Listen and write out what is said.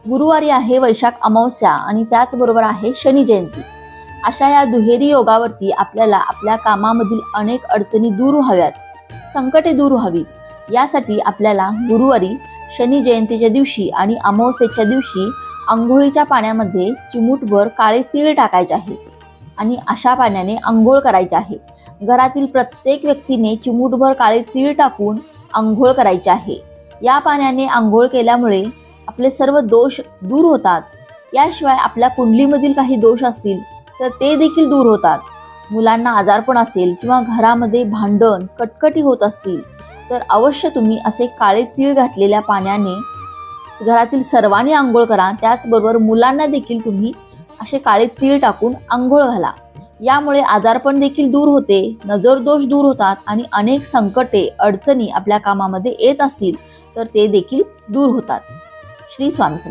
गुरुवारी आहे वैशाख अमावस्या आणि त्याचबरोबर आहे शनी जयंती. अशा या दुहेरी योगावरती आपल्याला आपल्या कामामधील अनेक अडचणी दूर व्हाव्यात, संकटे दूर व्हावीत, यासाठी आपल्याला गुरुवारी शनी जयंतीच्या दिवशी आणि अमावस्येच्या दिवशी अंघोळीच्या पाण्यामध्ये चिमूटभर काळे तीळ टाकायचे आहे आणि अशा पाण्याने अंघोळ करायचे आहे. घरातील प्रत्येक व्यक्तीने चिमूटभर काळे तीळ टाकून अंघोळ करायचे आहे. या पाण्याने अंघोळ केल्यामुळे आपले सर्व दोष दूर होतात. याशिवाय आपल्या कुंडलीमधील काही दोष असतील तर ते देखील दूर होतात. मुलांना आजारपण असेल किंवा घरामध्ये भांडण कटकटी होत असतील तर अवश्य तुम्ही असे काळे तीळ घातलेल्या पाण्याने घरातील सर्वांनी अंघोळ करा. त्याचबरोबर मुलांना देखील तुम्ही असे काळे तीळ टाकून अंघोळ घाला. यामुळे आजारपण देखील दूर होते, नजर दोष दूर होतात आणि अनेक संकटे अडचणी आपल्या कामामध्ये येत असतील तर ते देखील दूर होतात. श्री स्वामी समर्थ.